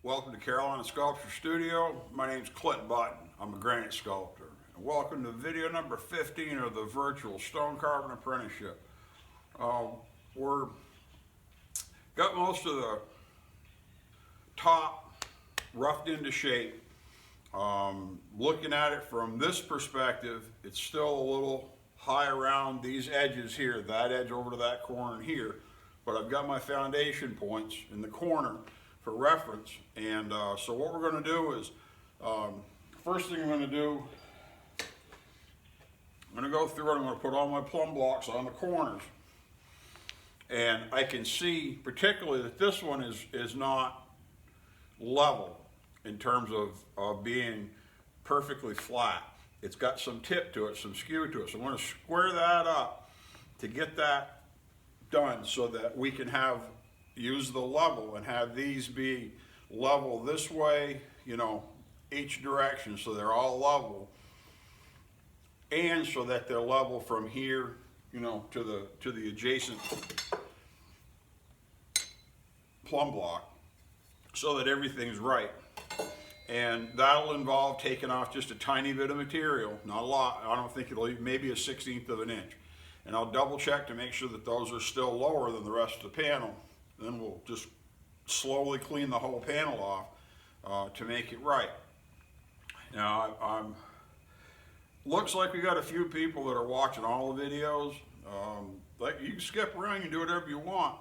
Welcome to Carolina Sculpture Studio. My name's Clint Button. I'm a granite sculptor. And welcome to video number 15 of the virtual stone carving apprenticeship. We're got most of the top roughed into shape. Looking at it from this perspective, it's still a little high around these edges here, that edge over to that corner here. But I've got my foundation points in the corner for reference, and so what we're going to do is, first thing I'm going to do, I'm going to go through it. I'm going to put all my plumb blocks on the corners, and I can see particularly that this one is not level in terms of being perfectly flat. It's got some tip to it, some skew to it, so I'm going to square that up to get that done so that we can use the level and have these be level this way, you know, each direction, so they're all level, and so that they're level from here, you know, to the adjacent plumb block, so that everything's right. And that'll involve taking off just a tiny bit of material, not a lot. I don't think it'll even, maybe a 1/16 of an inch. And I'll double check to make sure that those are still lower than the rest of the panel. Then we'll just slowly clean the whole panel off to make it right. Now, looks like we got a few people that are watching all the videos. Like, you can skip around, you do whatever you want.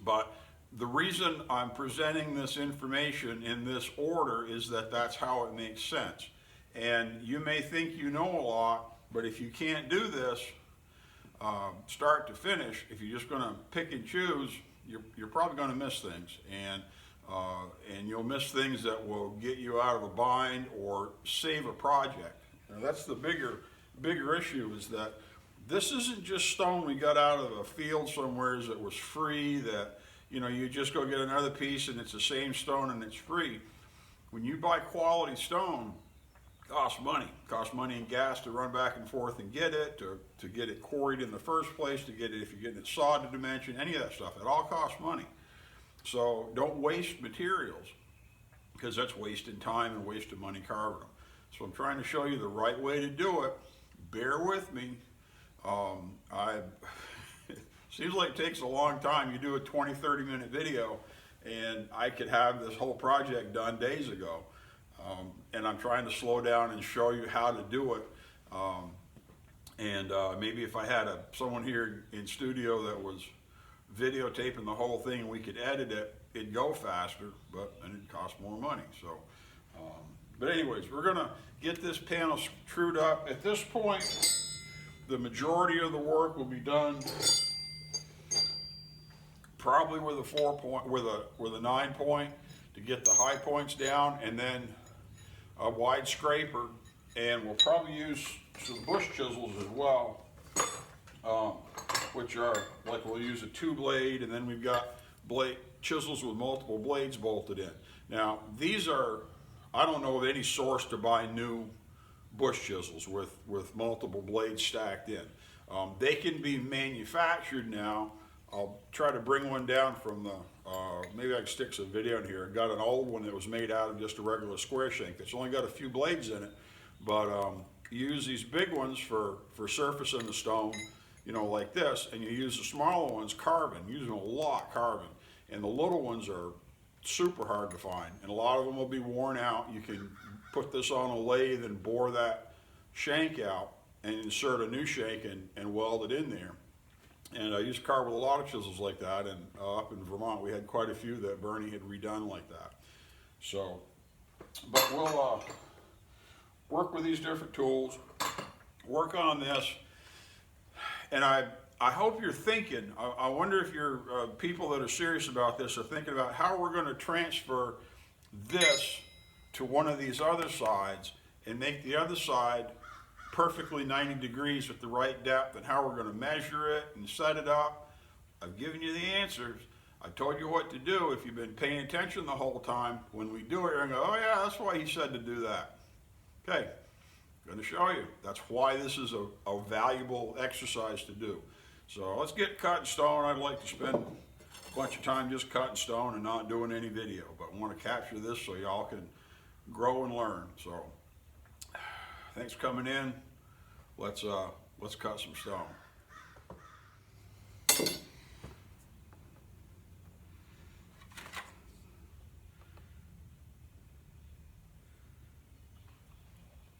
But the reason I'm presenting this information in this order is that that's how it makes sense. And you may think you know a lot, but if you can't do this start to finish, if you're just going to pick and choose, you're probably going to miss things, and you'll miss things that will get you out of a bind or save a project. Now, that's the bigger issue, is that this isn't just stone we got out of a field somewhere that was free, that, you know, you just go get another piece and it's the same stone and it's free. When you buy quality stone, it costs money. It costs money and gas to run back and forth and get it, to get it quarried in the first place, to get it, if you're getting it sawed to dimension, any of that stuff. It all costs money. So don't waste materials, because that's wasting time and wasting money carving them. So I'm trying to show you the right way to do it. Bear with me. It seems like it takes a long time. You do a 20-30 minute video, and I could have this whole project done days ago. And I'm trying to slow down and show you how to do it. Maybe if I had someone here in studio that was videotaping the whole thing, we could edit it, it'd go faster, but then it'd cost more money. So, but anyways, we're gonna get this panel screwed up. At this point, the majority of the work will be done probably with a 4-point, with a 9-point to get the high points down, and then a wide scraper, and we'll probably use some bush chisels as well, which are, like, we'll use a 2-blade, and then we've got chisels with multiple blades bolted in. Now, these are, I don't know of any source to buy new bush chisels with multiple blades stacked in. They can be manufactured now. I'll try to bring one down from the, maybe I can stick some video in here. I got an old one that was made out of just a regular square shank that's only got a few blades in it, but you use these big ones for surfacing the stone, you know, like this, and you use the smaller ones carving, using a lot carving, and the little ones are super hard to find, and a lot of them will be worn out. You can put this on a lathe and bore that shank out and insert a new shank and weld it in there. And I used to carve with a lot of chisels like that, and up in Vermont we had quite a few that Bernie had redone like that. So, but we'll work with these different tools, work on this, and I hope you're thinking, I wonder if you're people that are serious about this are thinking about how we're going to transfer this to one of these other sides and make the other side perfectly 90 degrees with the right depth, and how we're going to measure it and set it up. I've given you the answers. I told you what to do. If you've been paying attention the whole time, when we do it, you're going to go, oh yeah, that's why he said to do that. Okay, I'm going to show you. That's why this is a valuable exercise to do. So let's get cutting stone. I'd like to spend a bunch of time just cutting stone and not doing any video, but I want to capture this so y'all can grow and learn. So thanks for coming in. Let's cut some stone.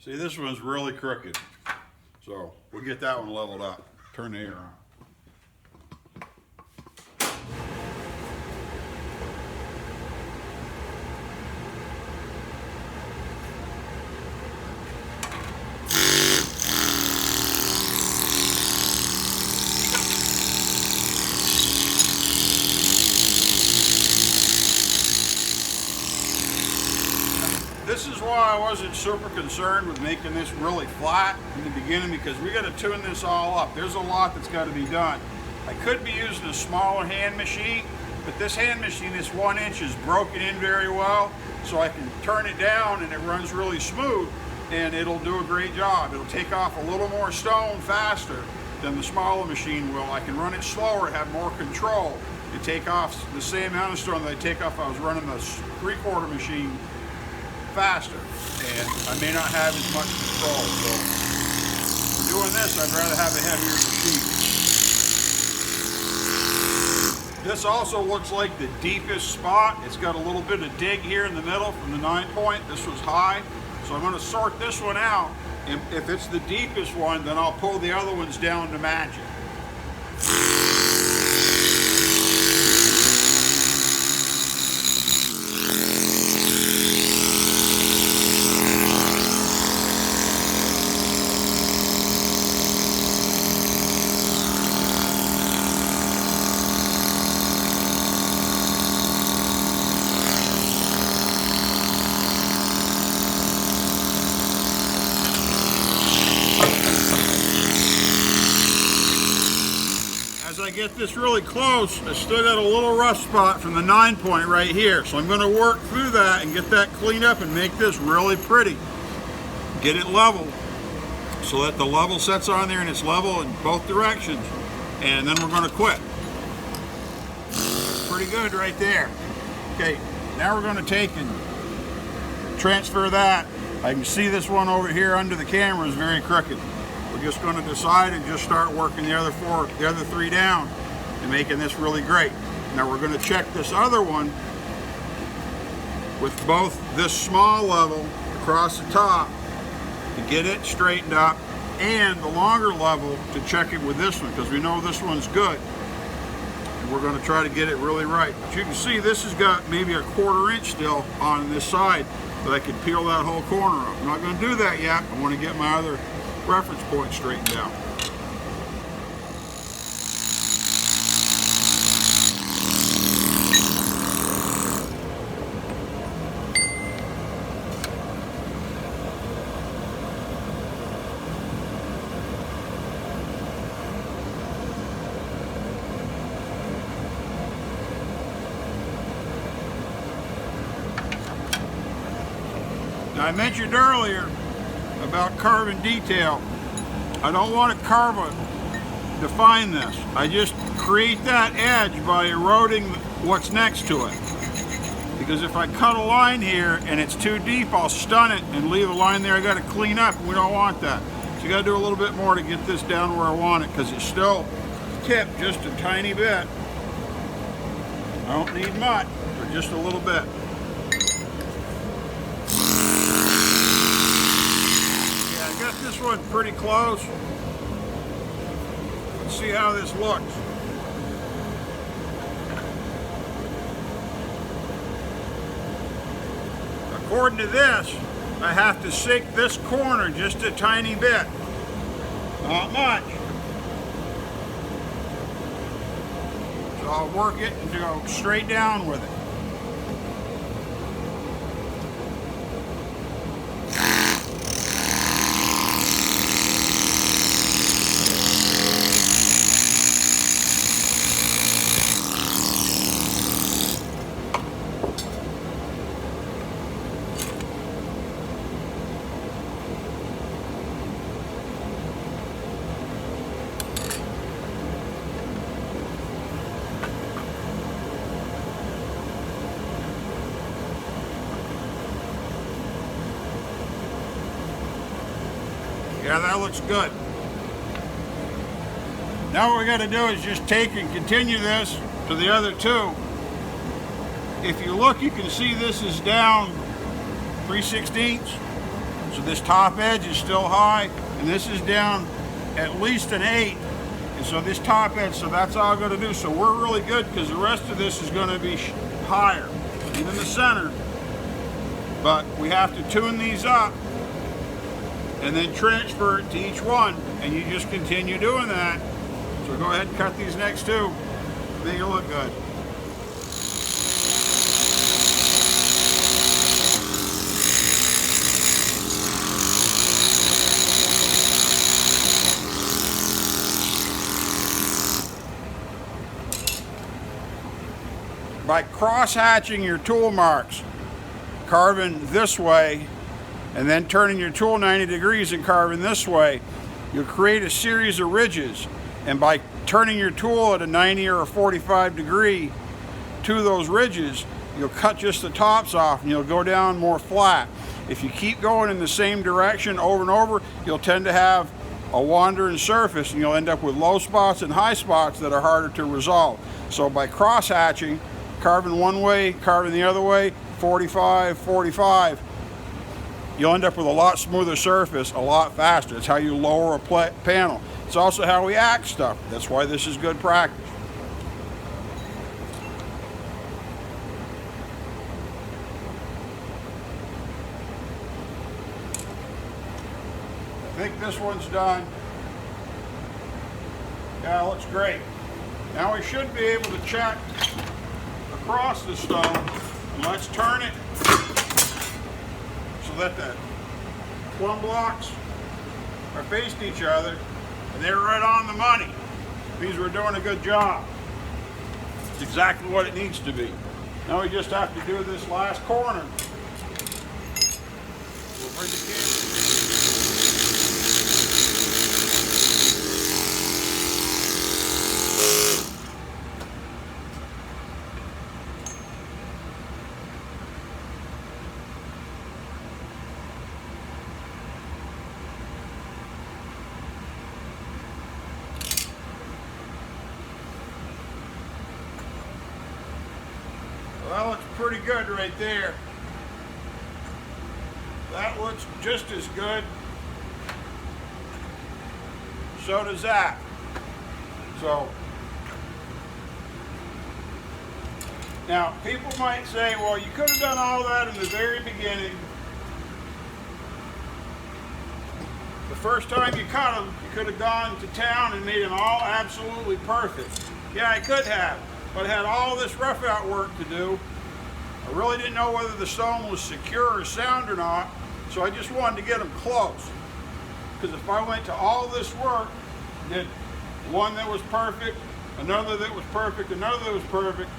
See, this one's really crooked, so we'll get that one leveled up. Turn the air on. This is why I wasn't super concerned with making this really flat in the beginning, because we got to tune this all up. There's a lot that's got to be done. I could be using a smaller hand machine, but this hand machine, this 1 inch, is broken in very well, so I can turn it down and it runs really smooth, and it'll do a great job. It'll take off a little more stone faster than the smaller machine will. I can run it slower, have more control, and take off the same amount of stone that I take off if I was running the 3/4 machine faster, and I may not have as much control. So for doing this, I'd rather have a heavier machine. This also looks like the deepest spot. It's got a little bit of dig here in the middle from the 9 point. This was high, so I'm going to sort this one out, and if it's the deepest one, then I'll pull the other ones down to match it. As I get this really close, I still got a little rough spot from the 9 point right here. So I'm going to work through that and get that cleaned up and make this really pretty. Get it level so that the level sets on there and it's level in both directions. And then we're going to quit. Pretty good right there. Okay, now we're going to take and transfer that. I can see this one over here under the camera is very crooked. We're just going to decide and just start working the other 3 down and making this really great. Now we're going to check this other one with both this small level across the top to get it straightened up, and the longer level to check it with this one, because we know this one's good. And we're going to try to get it really right. But you can see this has got maybe a 1/4 inch still on this side that I could peel that whole corner up. I'm not going to do that yet. I want to get my other reference point straightened out. Now, I mentioned earlier about carving detail. I don't want to carve it, define this. I just create that edge by eroding what's next to it. Because if I cut a line here and it's too deep, I'll stun it and leave a line there I got to clean up, and we don't want that. So you got to do a little bit more to get this down where I want it, because it's still tipped just a tiny bit. I don't need much, but just a little bit. Got this one pretty close. Let's see how this looks. According to this, I have to sink this corner just a tiny bit. Not much. So I'll work it and go straight down with it. Yeah, that looks good. Now what we got to do is just take and continue this to the other two. If you look, you can see this is down 3/16. So this top edge is still high, and this is down at least an 1/8. And so this top edge, so that's all I'm going to do. So we're really good because the rest of this is going to be higher, even the center. But we have to tune these up and then transfer it to each one, and you just continue doing that. So go ahead and cut these next two, make it look good. By cross-hatching your tool marks, carving this way, and then turning your tool 90 degrees and carving this way, you'll create a series of ridges. And by turning your tool at a 90 or a 45 degree to those ridges, you'll cut just the tops off and you'll go down more flat. If you keep going in the same direction over and over, you'll tend to have a wandering surface and you'll end up with low spots and high spots that are harder to resolve. So by cross-hatching, carving one way, carving the other way, 45, 45, you'll end up with a lot smoother surface, a lot faster. It's how you lower a panel. It's also how we axe stuff. That's why this is good practice. I think this one's done. Yeah, it looks great. Now we should be able to check across the stone, and let's turn it so that the plumb blocks are facing each other and they're right on the money. Means we're doing a good job. It's exactly what it needs to be. Now we just have to do this last corner. We'll bring the camera. Well, that looks pretty good right there. That looks just as good. So does that. So, now people might say, well, you could have done all that in the very beginning. The first time you cut them, you could have gone to town and made them all absolutely perfect. Yeah, I could have. But I had all this rough out work to do. I really didn't know whether the stone was secure or sound or not, so I just wanted to get them close. Because if I went to all this work, did one that was perfect, another that was perfect, another that was perfect,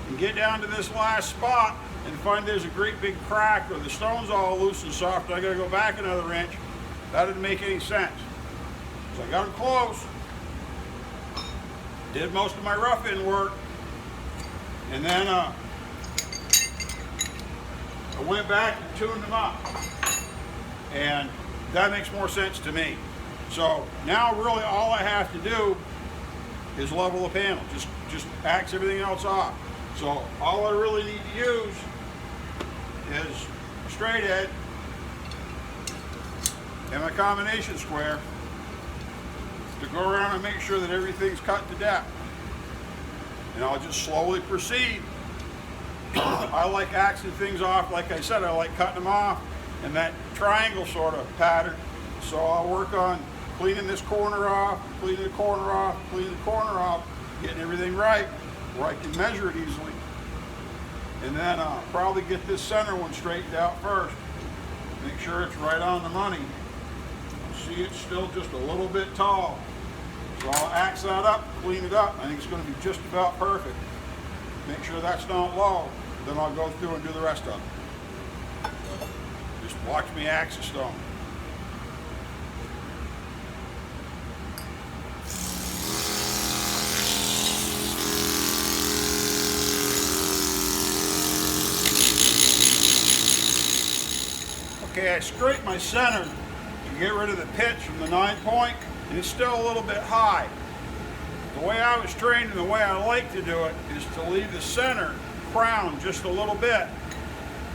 and get down to this last spot and find there's a great big crack or the stone's all loose and soft, I gotta go back another inch, that didn't make any sense. So I got them close, did most of my rough-in work, and then I went back and tuned them up. And that makes more sense to me. So now really all I have to do is level the panel. Just axe everything else off. So all I really need to use is a straight edge and my combination square to go around and make sure that everything's cut to depth. And I'll just slowly proceed. I like axing things off, like I said, I like cutting them off in that triangle sort of pattern. So I'll work on cleaning this corner off, cleaning the corner off, cleaning the corner off, getting everything right where I can measure it easily. And then I'll probably get this center one straightened out first. Make sure it's right on the money. See, it's still just a little bit tall. So I'll axe that up, clean it up. I think it's going to be just about perfect. Make sure that's not low. Then I'll go through and do the rest of it. Just watch me axe the stone. Okay, I scrape my center to get rid of the pitch from the 9-point, and it's still a little bit high. The way I was trained and the way I like to do it is to leave the center crown just a little bit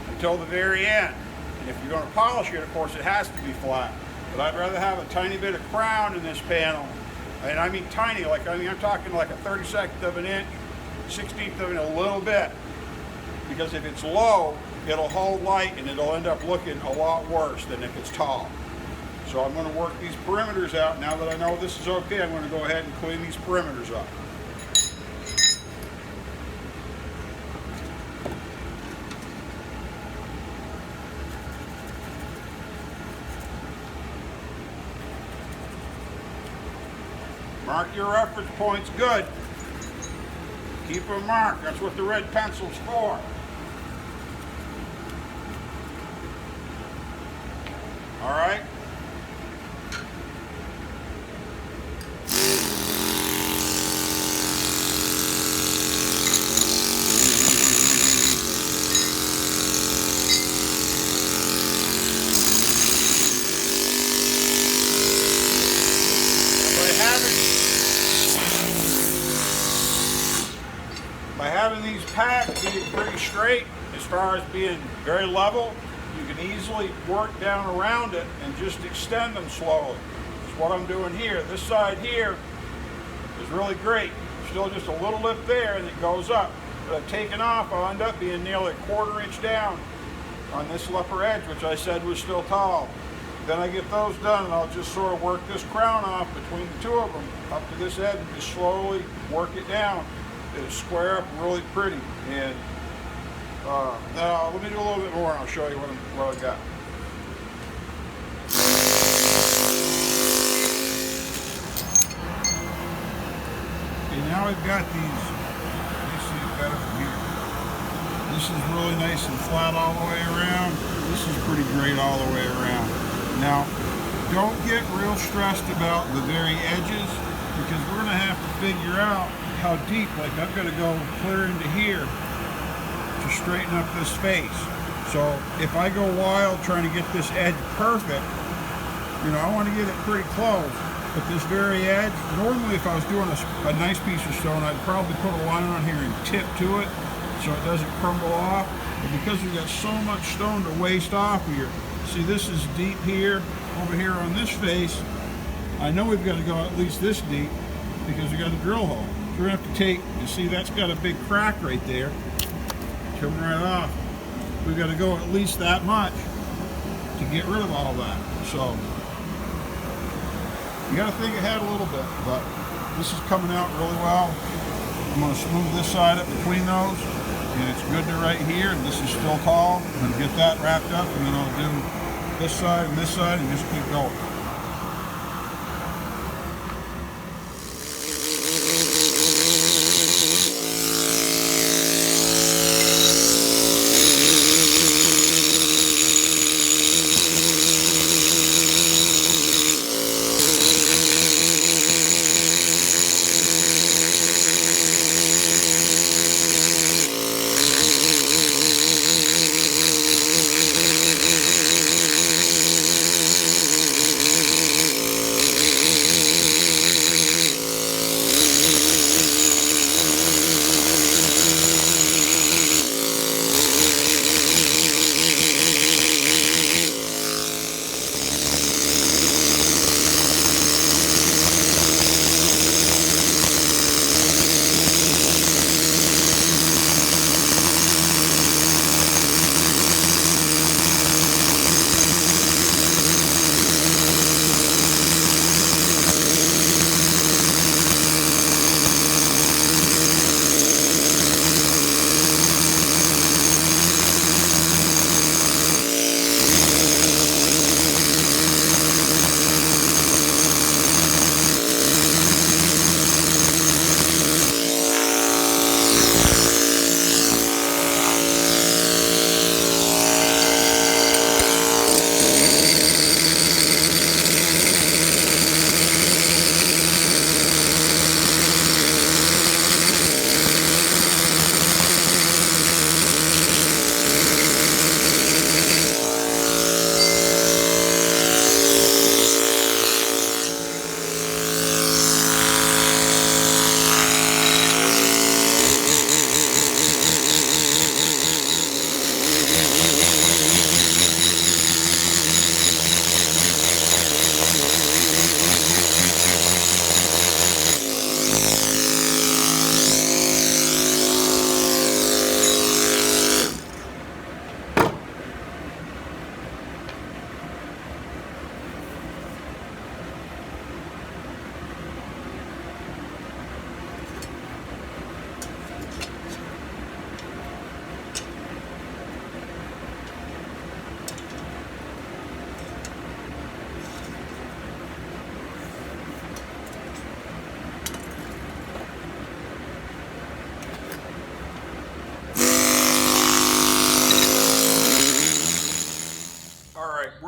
until the very end. And if you're going to polish it, of course, it has to be flat. But I'd rather have a tiny bit of crown in this panel. And I mean tiny, I'm talking like a 32nd of an inch, 16th of an inch, a little bit. Because if it's low, it'll hold light and it'll end up looking a lot worse than if it's tall. So I'm going to work these perimeters out. Now that I know this is okay, I'm going to go ahead and clean these perimeters up. Mark your reference points good. Keep them marked. That's what the red pencil's for. All right? By having these packs being pretty straight, as far as being very level, you can easily work down around it and just extend them slowly. That's what I'm doing here. This side here is really great. Still just a little lip there and it goes up. But I've taken off, I'll end up being nearly a 1/4 inch down on this upper edge, which I said was still tall. Then I get those done and I'll just sort of work this crown off between the two of them up to this edge and just slowly work it down. It'll square up really pretty. And now let me do a little bit more and I'll show you what I got. Okay, now I've got these. Let me see it better from here. This is really nice and flat all the way around. This is pretty great all the way around. Now, don't get real stressed about the very edges because we're going to have to figure out how deep, like I've got to go clear into here to straighten up this face. So if I go wild trying to get this edge perfect, I want to get it pretty close. But this very edge, normally if I was doing a nice piece of stone, I'd probably put a line on here and tip to it so it doesn't crumble off. But because we've got so much stone to waste off here, see this is deep here, over here on this face, I know we've got to go at least this deep because we got a drill hole. We're going to have to take, you see that's got a big crack right there, coming right off. We've got to go at least that much to get rid of all that. So, you got to think ahead a little bit, but this is coming out really well. I'm going to smooth this side up between those, and it's good to right here, and this is still tall. I'm going to get that wrapped up, and then I'll do this side, and just keep going.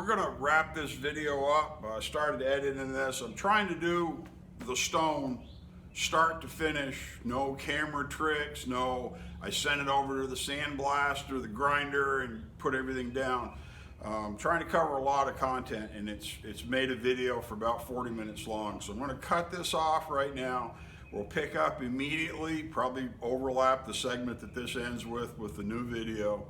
we're gonna wrap this video up. I started editing this. I'm trying to do the stone start to finish, no camera tricks, no, I sent it over to the sandblaster, the grinder, and put everything down. Trying to cover a lot of content, and it's made a video for about 40 minutes long. So I'm gonna cut this off right now. We'll pick up immediately, probably overlap the segment that this ends with the new video.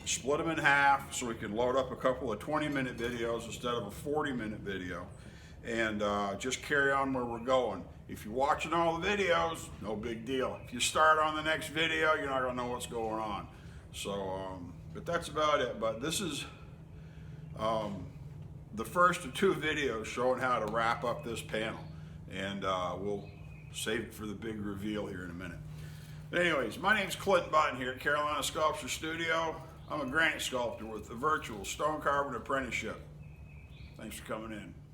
Split them in half so we can load up a couple of 20-minute videos instead of a 40-minute video, and just carry on where we're going. If you're watching all the videos, no big deal. If you start on the next video, you're not gonna know what's going on. So, but that's about it. But this is the first of 2 videos showing how to wrap up this panel, and we'll save it for the big reveal here in a minute. But anyways, my name's Clinton Button here at Carolina Sculpture Studio. I'm a granite sculptor with the virtual stone carving apprenticeship. Thanks for coming in.